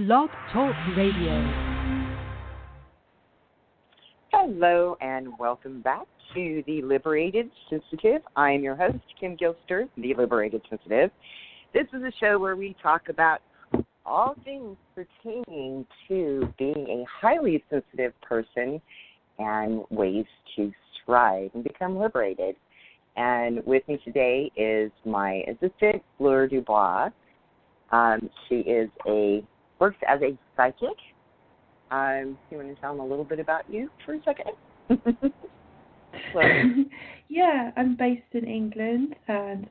Blog Talk Radio. Hello and welcome back to the Liberated Sensitive. I am your host, Kim Gilster, the Liberated Sensitive. This is a show where we talk about all things pertaining to being a highly sensitive person and ways to thrive and become liberated. And with me today is my assistant, Fleur Dubois. She works as a psychic. You want to tell them a little bit about you for a second? Yeah, I'm based in England and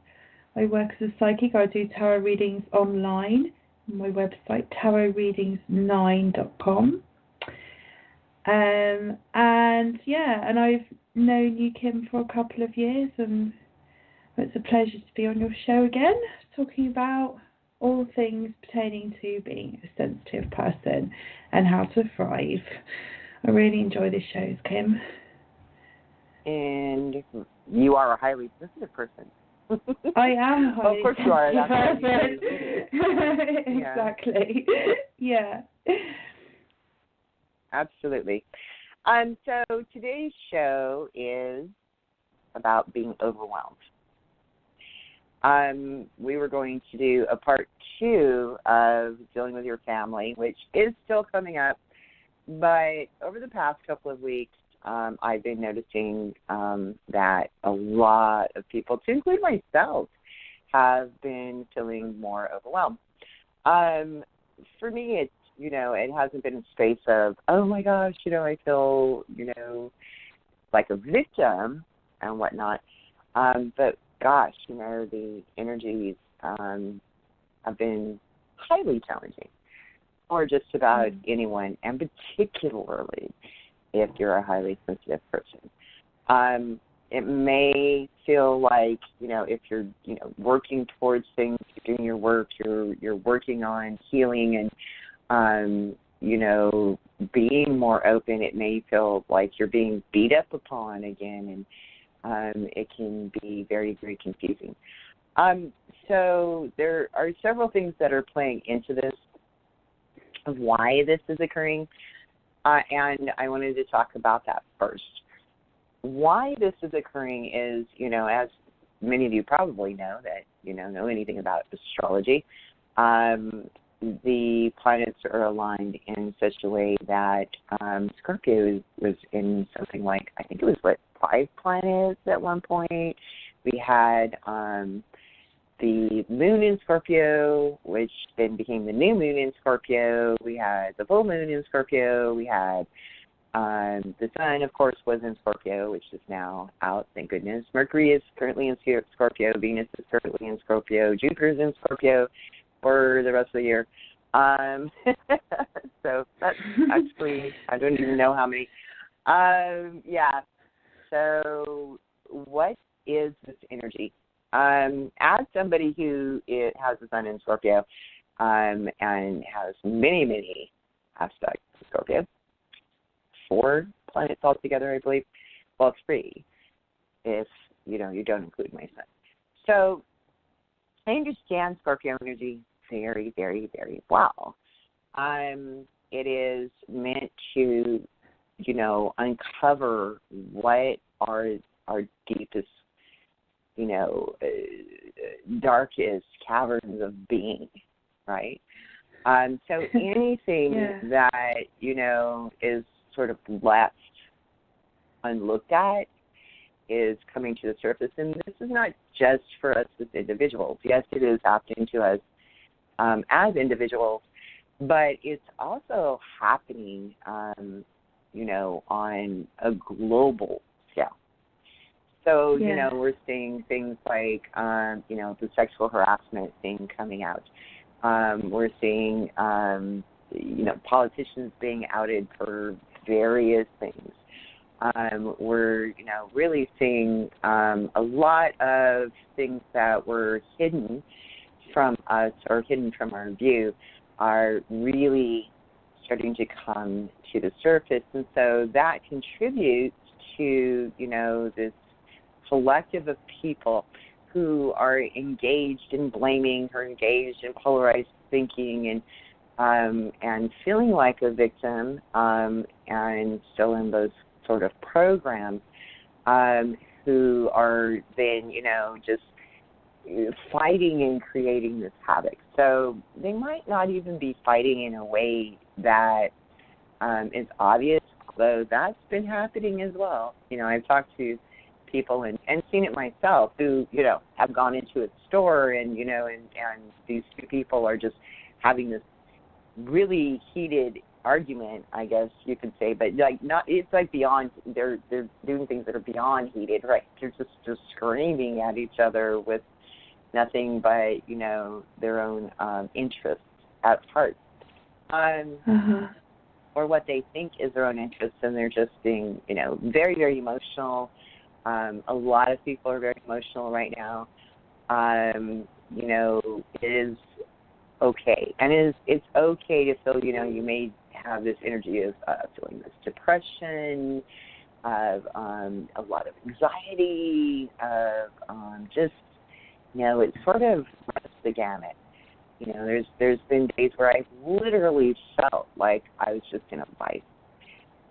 I work as a psychic. I do tarot readings online on my website, tarotreadings9.com. And I've known you, Kim, for a couple of years, and it's a pleasure to be on your show again, talking about all things pertaining to being a sensitive person and how to thrive. I really enjoy the shows, Kim. And you are a highly sensitive person. I am highly of course you are. That's sensitive. Exactly. Yeah. Absolutely. So today's show is about being overwhelmed. We were going to do a part 2 of dealing with your family, which is still coming up. But over the past couple of weeks, I've been noticing that a lot of people, to include myself, have been feeling more overwhelmed. For me, it's, it hasn't been a space of, oh my gosh, I feel, like a victim and whatnot. But gosh, the energies have been highly challenging for just about anyone, and particularly if you're a highly sensitive person. It may feel like, if you're, working towards things, you're doing your work, you're working on healing and, being more open, it may feel like you're being beat up upon again, and it can be very, very confusing. So there are several things that are playing into this, of why this is occurring, and I wanted to talk about that first. Why this is occurring is, as many of you probably know that, know anything about astrology, the planets are aligned in such a way that Scorpio was in something like, I think it was, 5 planets at one point. We had the moon in Scorpio, which then became the new moon in Scorpio. We had the full moon in Scorpio. We had the sun, of course, was in Scorpio, which is now out, thank goodness. Mercury is currently in Scorpio. Venus is currently in Scorpio. Jupiter is in Scorpio for the rest of the year. So that's actually, I don't even know how many. Yeah. So what is this energy? As somebody who has the sun in Scorpio and has many, many aspects of Scorpio, 4 planets altogether, I believe. Well, 3 if, you don't include my sun. So I understand Scorpio energy very, very, very well. It is meant to, uncover what are our deepest, darkest caverns of being, right? So anything that, is sort of left unlooked at is coming to the surface. And this is not just for us as individuals. Yes, it is happening to us as individuals, but it's also happening, on a global scale. So, we're seeing things like, the sexual harassment thing coming out. We're seeing, politicians being outed for various things. We're, really seeing a lot of things that were hidden from us or hidden from our view are really starting to come to the surface. And so that contributes to, this collective of people who are engaged in blaming or engaged in polarized thinking and feeling like a victim, and still in those sort of programs, who are then, just fighting and creating this havoc. So they might not even be fighting in a way that is obvious, although that's been happening as well. I've talked to people and seen it myself who, have gone into a store and these two people are just having this really heated argument, I guess you could say, but it's like beyond, they're doing things that are beyond heated, right? They're just screaming at each other with nothing but, their own interests at heart. Or what they think is their own interests, and they're just being, very, very emotional. A lot of people are very emotional right now. It is okay. And it's okay to feel, you may have this energy of feeling this depression, of a lot of anxiety, of just, it sort of runs the gamut. There's been days where I've literally felt like I was just in a vice.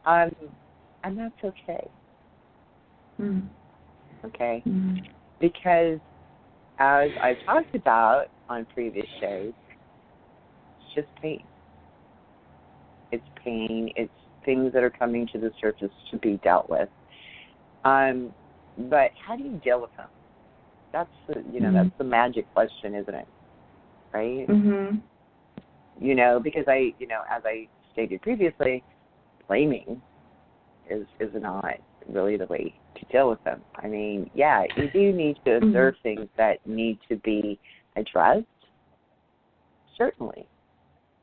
And that's okay. Okay? Because as I've talked about on previous shows, it's just pain. It's pain. It's things that are coming to the surface to be dealt with. But how do you deal with them? That's the, that's the magic question, isn't it? Right? Because as I stated previously, blaming is not really the way to deal with them. I mean, yeah, you do need to observe things that need to be addressed. Certainly.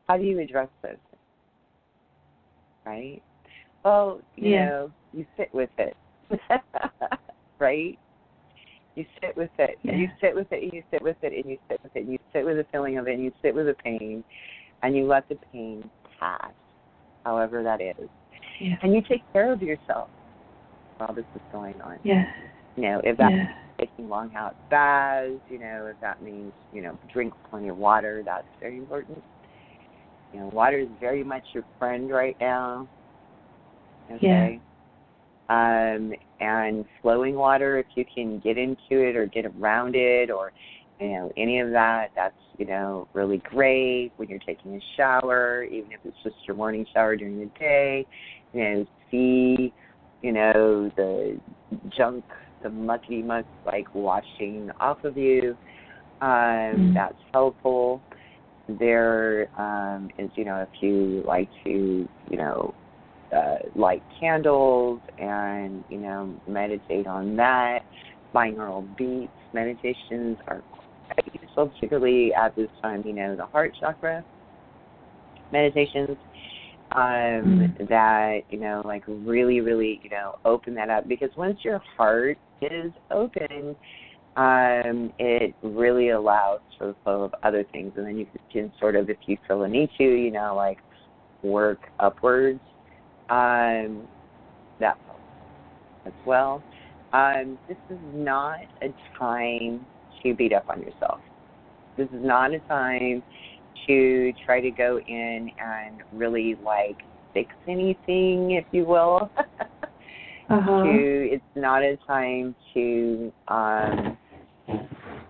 How do you address those things? Right? Well, you sit with it. Right? You sit with it, and you sit with it, and you sit with it, and you sit with it, and you sit with the feeling of it, and you sit with the pain, and you let the pain pass, however that is. Yeah. And you take care of yourself while this is going on. Yeah. If that's taking long hot baths, if that means, drink plenty of water, that's very important. Water is very much your friend right now. Okay? And flowing water, if you can get into it or get around it or, any of that, that's, really great when you're taking a shower, even if it's just your morning shower during the day. See, the junk, the muckety muck, like washing off of you. That's helpful. There is, if you like to, light candles and, meditate on that. Binaural beats, meditations are quite useful, particularly at this time, the heart chakra meditations that, really, really, open that up. Because once your heart is open, it really allows for the flow of other things. And then you can sort of, if you feel a need to, work upwards. That as well. This is not a time to beat up on yourself. This is not a time to try to go in and really fix anything, if you will. It's not a time to try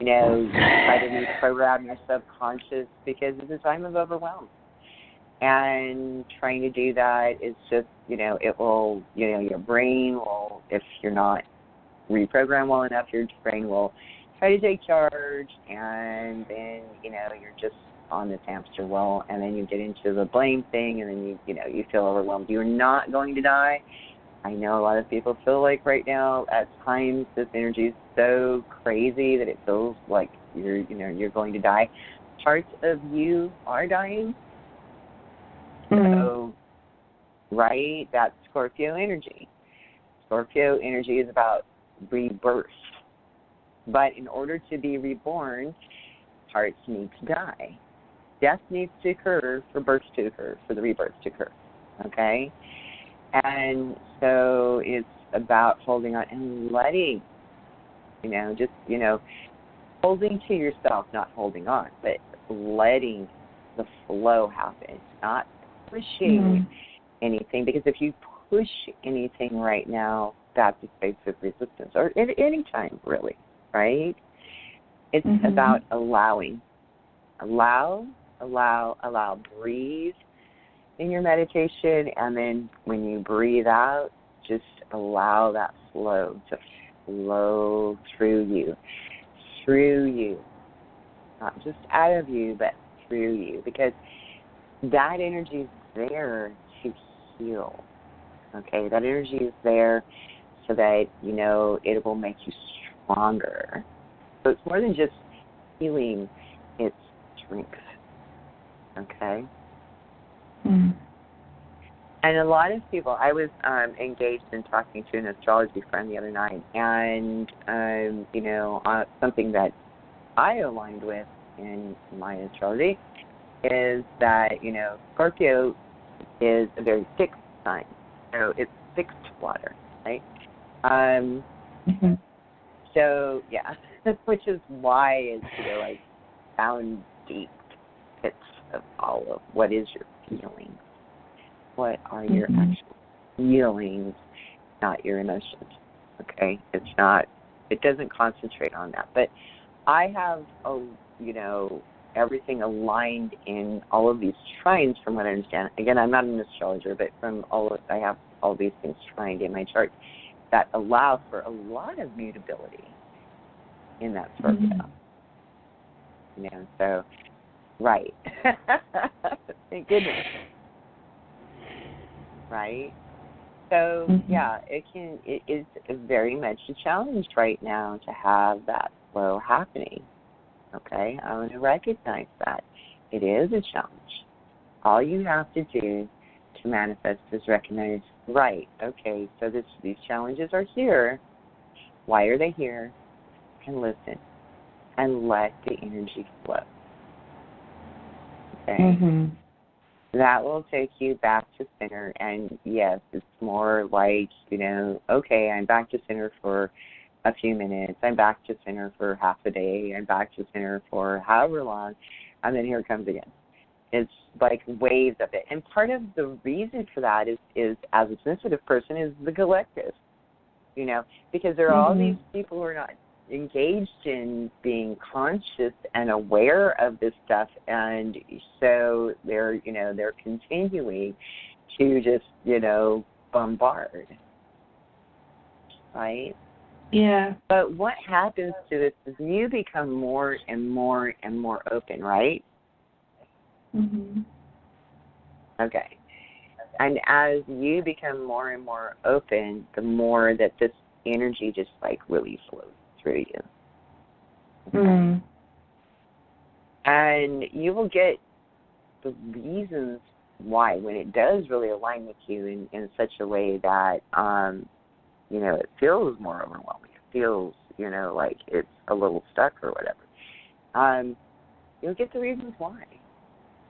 to reprogram your subconscious, because it's a time of overwhelm. And trying to do that is just, it will, your brain will, if you're not reprogrammed well enough, your brain will try to take charge, and then, you're just on this hamster wheel, and then you get into the blame thing, and then you feel overwhelmed. You're not going to die. I know a lot of people feel like right now, at times, this energy is so crazy that it feels like you're going to die. Parts of you are dying. So, right, that's Scorpio energy. Scorpio energy is about rebirth. But in order to be reborn, parts need to die. Death needs to occur for birth to occur, for the rebirth to occur. Okay? And so it's about holding on and letting, holding to yourself, not holding on, but letting the flow happen, not pushing anything. Because if you push anything right now, that's a space of resistance, or at any time, really, right? It's about allowing. Allow, breathe in your meditation, and then when you breathe out, just allow that flow to flow through you, not just out of you, but through you, because that energy is there to heal, okay? That energy is there so that, it will make you stronger. So it's more than just healing, it's strength, okay? And a lot of people, I was engaged in talking to an astrology friend the other night, and, something that I aligned with in my astrology is that, Scorpio is a very fixed sign. So it's fixed water, right? So, yeah, which is why it's, like, down deep pits of all of what is your feelings. What are your actual feelings, not your emotions, okay? It doesn't concentrate on that. But I have, everything aligned in all of these trines from what I understand. Again, I'm not an astrologer, but I have all these things trined in my chart that allow for a lot of mutability in that Scorpio. So, right. Thank goodness. Right? So, yeah, it is very much a challenge right now to have that flow happening. Okay? I want to recognize that. It is a challenge. All you have to do to manifest is recognize, right, okay, so these challenges are here. Why are they here? And listen. And let the energy flow. Okay? That will take you back to center. And yes, it's more like, okay, I'm back to center for a few minutes. I'm back to center for half a day. I'm back to center for however long. And then here it comes again. It's like waves of it. And part of the reason for that is as a sensitive person, is the collective, because there are all these people who are not engaged in being conscious and aware of this stuff, and so they're continuing to just bombard, right? Yeah. But what happens to this is you become more and more and more open, right? Okay. And as you become more and more open, the more that this energy just like really flows through you. Okay? And you will get the reasons why when it does really align with you in such a way that, it feels more overwhelming. It feels, like it's a little stuck or whatever. You'll get the reasons why,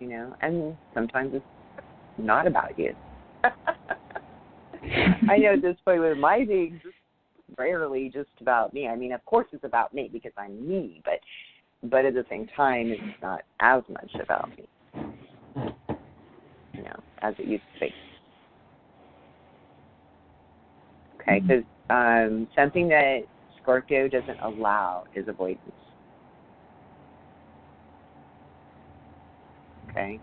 and sometimes it's not about you. I know at this point with my things, it's rarely just about me. I mean, of course it's about me because I'm me, but at the same time, it's not as much about me, as it used to be. Okay, because something that Scorpio doesn't allow is avoidance. Okay?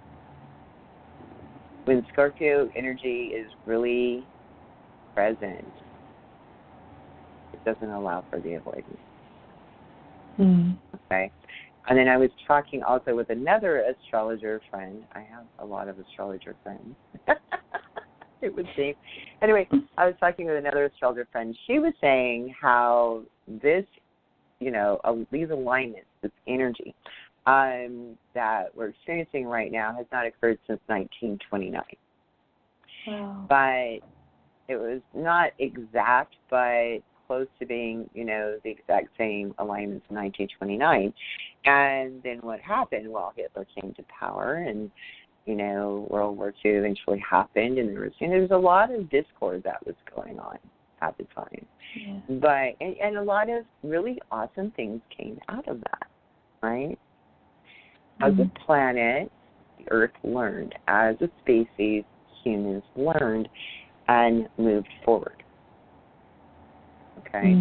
When Scorpio energy is really present, it doesn't allow for the avoidance. Okay? And then I was talking also with another astrologer friend. I have a lot of astrologer friends. It would seem. Anyway, I was talking with another astrologer friend. She was saying how this, these alignments, this energy that we're experiencing right now has not occurred since 1929. Wow. But it was not exact, but close to being, the exact same alignments in 1929. And then what happened? Well, Hitler came to power, and World War II eventually happened, and there was a lot of discord that was going on at the time. Yeah. But and a lot of really awesome things came out of that, right? As a planet, the Earth learned as a species, humans learned and moved forward. Okay?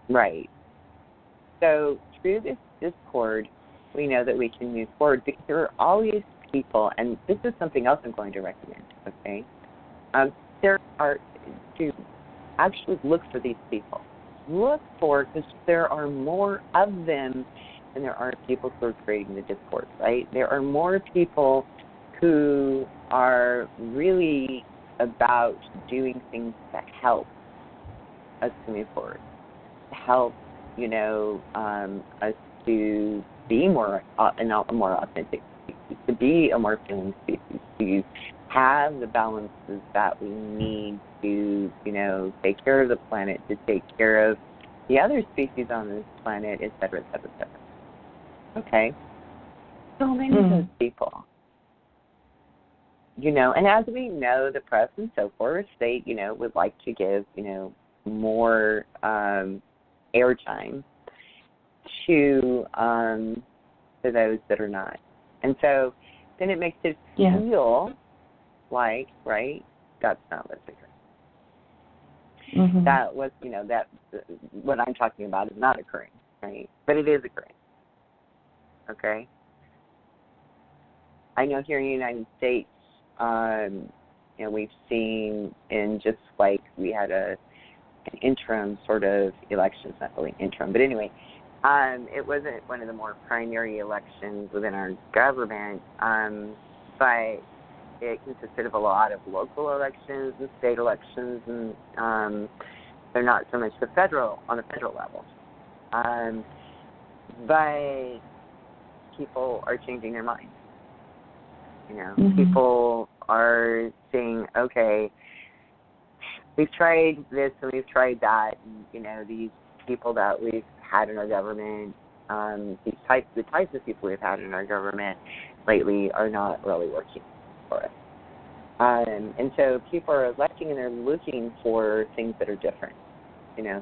Right. So through this discord, we know that we can move forward because there are always people, and this is something else I'm going to recommend, okay? There are, to actually look for these people. Look for, because there are more of them than there are people who are creating the discord, right? There are more people who are really about doing things that help us to move forward, help, us to be more authentic, to be a more feeling species, to have the balances that we need to, take care of the planet, to take care of the other species on this planet, et cetera, et cetera, et cetera. Okay? So many of those people. And as we know, the press and so forth, they, would like to give, more airtime to those that are not. And so then it makes it feel like, right, that's not what's occurring. That was, that what I'm talking about is not occurring, right? But it is occurring. Okay? I know here in the United States, we've seen in just like we had an interim sort of election, it's not really interim, but anyway, it wasn't one of the more primary elections within our government, but it consisted of a lot of local elections and state elections, and they're not so much on the federal level. But people are changing their minds. People are saying, okay, we've tried this and we've tried that, and, these people that we've had in our government, the types of people we've had in our government lately are not really working for us. And so people are electing and they're looking for things that are different,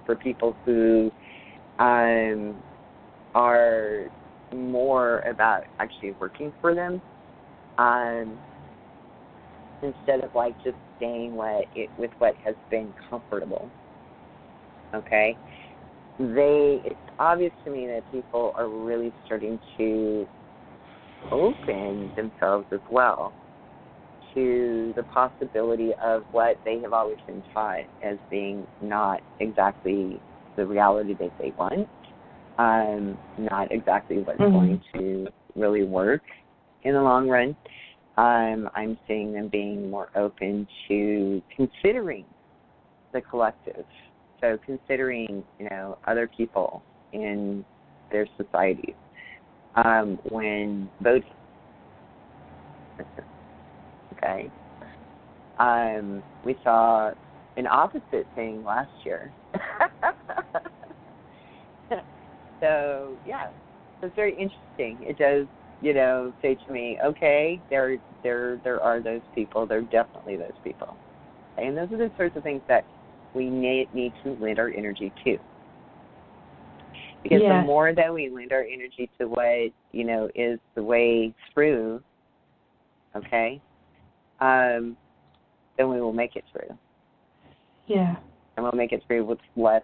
for people who are more about actually working for them, instead of like just staying with what has been comfortable. Okay? It's obvious to me that people are really starting to open themselves as well to the possibility of what they have always been taught as being not exactly the reality that they want, not exactly what's going to really work in the long run. I'm seeing them being more open to considering the collective. So considering, other people in their societies when voting. Okay. We saw an opposite thing last year. So, yeah, it's very interesting. It does, say to me, okay, there are those people. There are definitely those people. Okay? And those are the sorts of things that we need to lend our energy to. Because the more that we lend our energy to what, is the way through, okay, then we will make it through. Yeah. And we'll make it through with less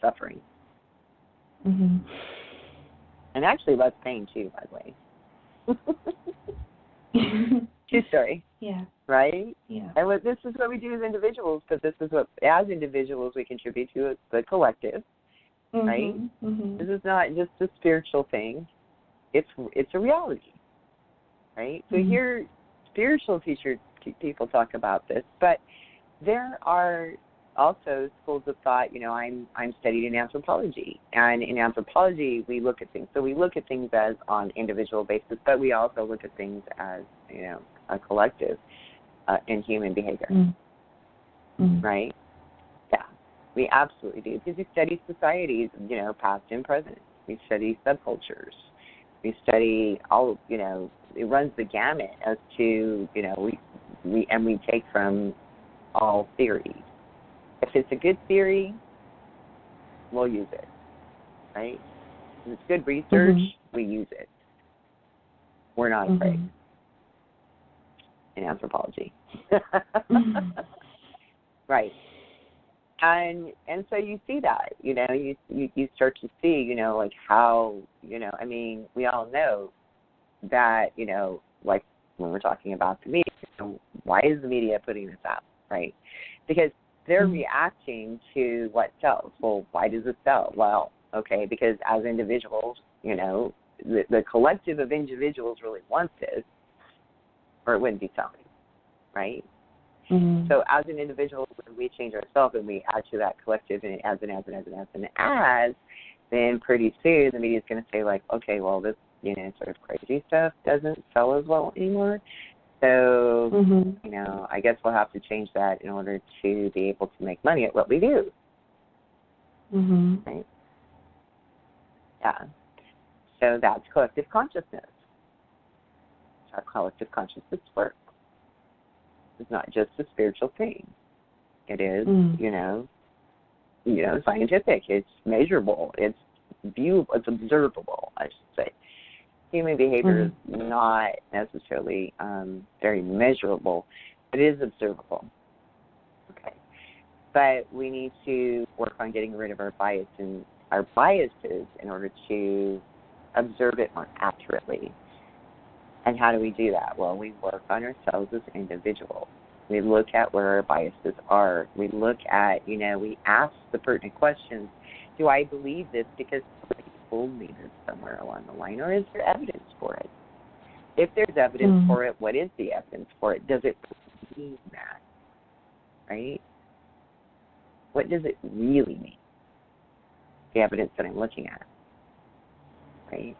suffering. And actually less pain, too, by the way. True story. Yeah. Right? Yeah. And this is what we do as individuals, but this is what, as individuals, we contribute to the collective. Right? This is not just a spiritual thing. It's a reality. Right? So here, spiritual people talk about this, but there are also schools of thought. I'm studied in anthropology, and in anthropology we look at things. So we look at things as on individual basis, but we also look at things as a collective in human behavior. Right? Yeah, we absolutely do, because we study societies, past and present. We study subcultures. We study all. It runs the gamut as to we take from all theories. If it's a good theory, we'll use it, right? If it's good research, we use it. We're not afraid in anthropology. Right. And so you see that, you know, you start to see, you know, like how, you know, I mean, we all know that, you know, like when we're talking about the media, you know, why is the media putting this out, right? Because they're reacting to what sells. Well, why does it sell? Well, okay, because as individuals, you know, the collective of individuals really wants this, or it wouldn't be selling, right? So as an individual, when we change ourselves and we add to that collective and it adds and adds and adds and adds and adds, then pretty soon the media is going to say, like, okay, well, this, you know, sort of crazy stuff doesn't sell as well anymore. So, you know, I guess we'll have to change that in order to be able to make money at what we do. Right? Yeah. So that's collective consciousness. That's how collective consciousness works. It's not just a spiritual thing. It is, you know, scientific. It's measurable. It's viewable. It's observable, I should say. Human behavior is not necessarily very measurable, but it is observable. Okay. But we need to work on getting rid of our biases in order to observe it more accurately. And how do we do that? Well, we work on ourselves as individuals. We look at where our biases are. We look at, you know, we ask the pertinent questions. Do I believe this because somebody told me this somewhere along the line, or is there evidence for it? If there's evidence for it, what is the evidence for it? Does it mean that? Right? What does it really mean? The evidence that I'm looking at. Right?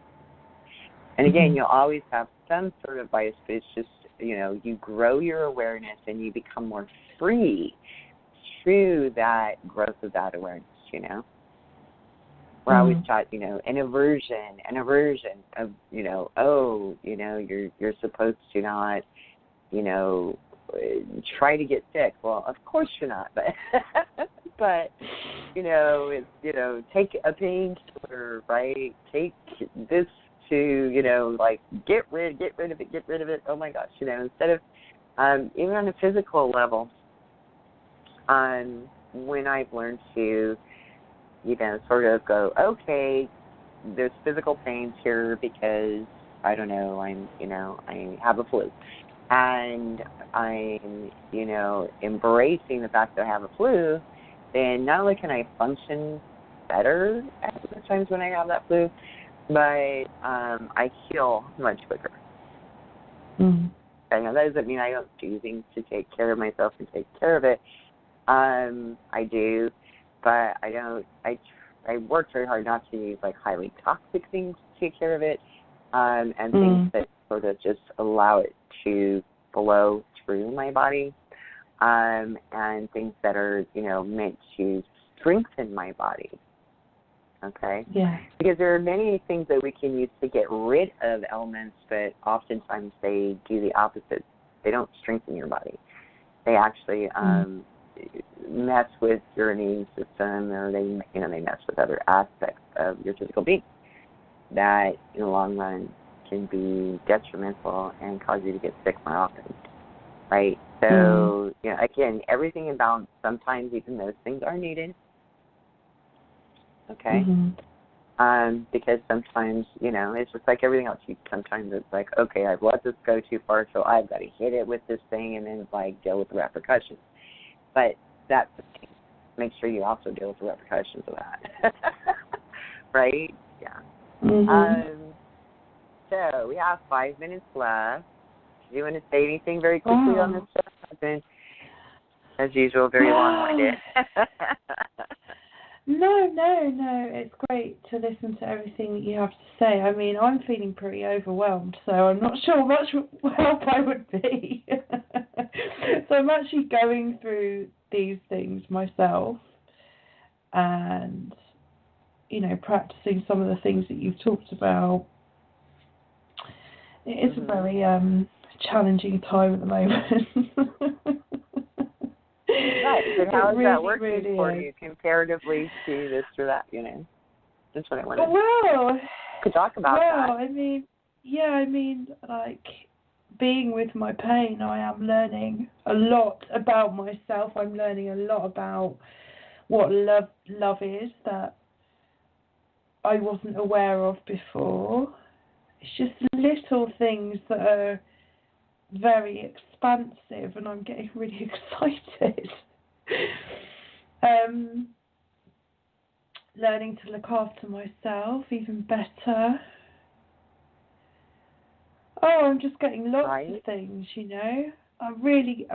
And again, you'll always have some sort of bias, but it's just, you know, you grow your awareness and you become more free through that growth of that awareness, you know. We're always taught, you know, an aversion of, you know, oh, you know, you're supposed to not, you know, try to get sick. Well, of course you're not, but you know, it's, you know, take a painkiller, right? Take this to, you know, like get rid of it. Oh my gosh, you know, instead of even on a physical level, when I've learned to, you know, sort of go, okay, there's physical pains here because I don't know, I have a flu, and I'm, you know, embracing the fact that I have a flu, then not only can I function better at the times when I have that flu, but I heal much quicker. Okay, now that doesn't mean I don't do things to take care of myself and take care of it. I do, but I don't. I work very hard not to use like highly toxic things to take care of it, and things that sort of just allow it to flow through my body, and things that are, you know, meant to strengthen my body. Okay? Yeah. Because there are many things that we can use to get rid of ailments, but oftentimes they do the opposite. They don't strengthen your body. They actually mess with your immune system, or they mess with other aspects of your physical being that in the long run can be detrimental and cause you to get sick more often. Right? So, you know, again, everything in balance. Sometimes even those things are needed. Okay? Because sometimes, you know, it's just like everything else. Sometimes it's like, okay, I've let this go too far, so I've got to hit it with this thing and then, like, deal with the repercussions. But that's the thing. Make sure you also deal with the repercussions of that. Right? Yeah. So we have 5 minutes left. Do you want to say anything very quickly on this stuff? I've been, as usual, very long-winded. No. It's great to listen to everything that you have to say. I mean, I'm feeling pretty overwhelmed, so I'm not sure much help I would be. So I'm actually going through these things myself and, you know, practicing some of the things that you've talked about. It is a very challenging time at the moment. Right, but how is that working really for you comparatively to this or that, you know? That's what I want to Well, talk about that. I mean, Yeah, I mean, like, being with my pain, I am learning a lot about myself. I'm learning a lot about what love is that I wasn't aware of before. It's just little things that are very expansive, and I'm getting really excited. Learning to look after myself even better. Oh, I'm just getting lots of things, you know.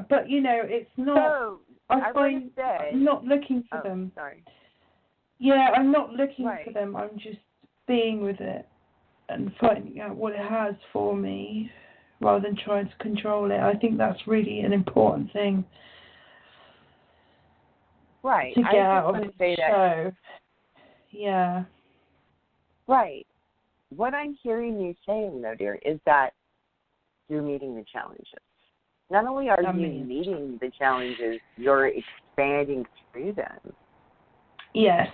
But you know, it's not. So, I find I'm not looking for them. Sorry. Yeah, I'm not looking for them. I'm just being with it and finding out what it has for me, rather than trying to control it. I think that's really an important thing. Right. To get out of the show. Yeah. Right. What I'm hearing you saying, though, dear, is that you're meeting the challenges. Not only are you meeting the challenges, you're expanding through them. Yes.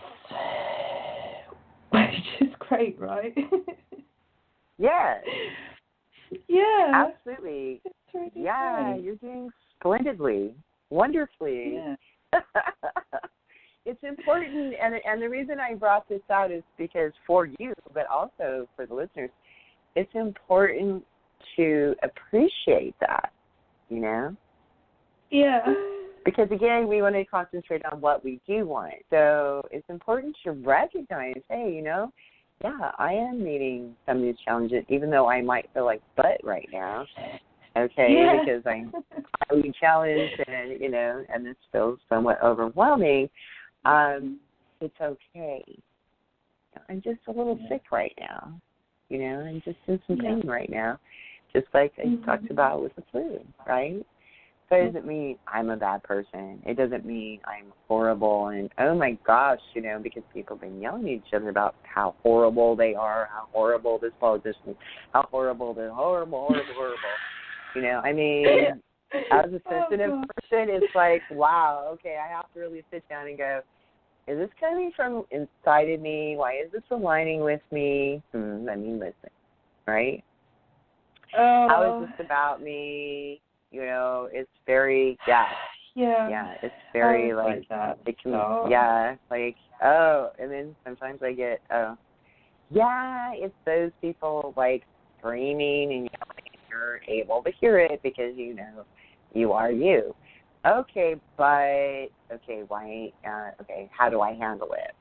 Which is great, right? Yes. Yeah. Absolutely. It's really great. You're doing splendidly, wonderfully. Yeah. It's important, and the reason I brought this out is because for you, but also for the listeners, it's important to appreciate that, you know? Yeah. Because, again, we want to concentrate on what we do want. So it's important to recognize, hey, you know, yeah, I am meeting some of these challenges, even though I might feel like butt right now, okay, because I'm highly challenged and, you know, and this feels somewhat overwhelming. It's okay. I'm just a little sick right now. You know, I'm just in some pain right now, just like I talked about with the flu, right? So it doesn't mean I'm a bad person. It doesn't mean I'm horrible and, oh, my gosh, you know, because people have been yelling at each other about how horrible they are, how horrible this politician is, how horrible, horrible. You know, I mean, as a sensitive person, it's like, wow, okay, I have to really sit down and go, is this coming from inside of me? Why is this aligning with me? Let me listen, right? How is this about me? You know, it's very, it's very, like that. It can, like, oh, and then sometimes I get, it's those people, like, screaming and yelling, and you're able to hear it because, you know, you are you. Okay, but, why, how do I handle it?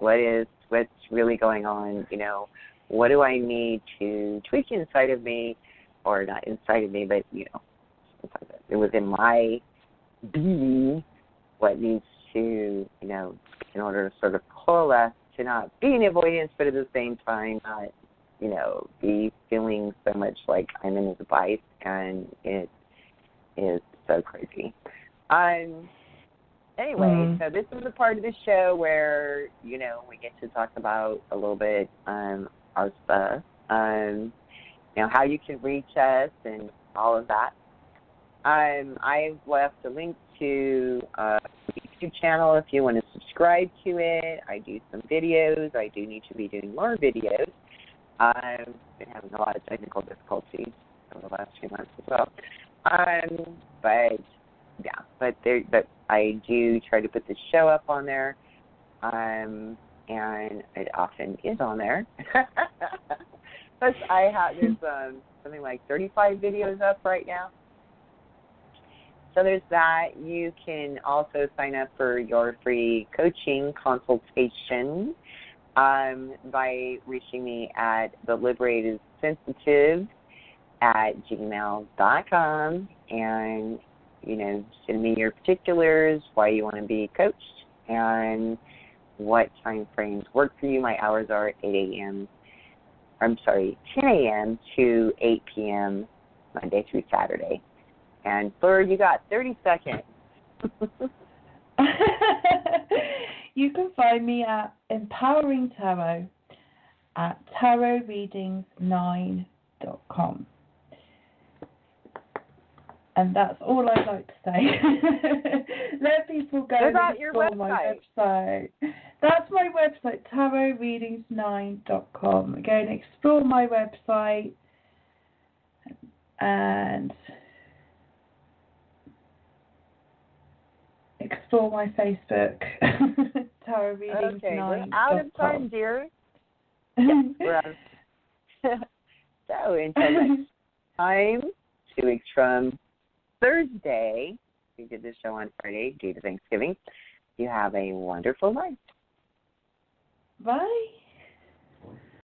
What's really going on, you know? What do I need to tweak inside of me, or not inside of me, but, you know, within my being, what needs to, you know, in order to sort of coalesce to not be in avoidance, but at the same time not, you know, be feeling so much like I'm in a device, and it is so crazy. Anyway, so this is the part of the show where, you know, we get to talk about a little bit our stuff, you know, how you can reach us and all of that. I've left a link to the YouTube channel if you want to subscribe to it. I do some videos. I do need to be doing more videos. I've been having a lot of technical difficulties over the last few months as well. But I do try to put the show up on there, and it often is on there. Plus, there's something like 35 videos up right now. So there's that. You can also sign up for your free coaching consultation by reaching me at theliberatedsensitive@gmail.com, and, you know, send me your particulars, why you want to be coached, and what time frames work for you. My hours are 10 a.m. to 8 p.m. Monday through Saturday. And, Fleur, you got 30 seconds. You can find me at Empowering Tarot at tarotreadings9.com. And that's all I'd like to say. Let people go and explore my website. That's my website, tarotreadings9.com. Go and explore my website. and explore my Facebook, tarotreadings9.com. Okay, we're out of time, dear. Yeah, we're out of time. So until next time, 2 weeks from Thursday, we did this show on Friday due to Thanksgiving. You have a wonderful night. Bye.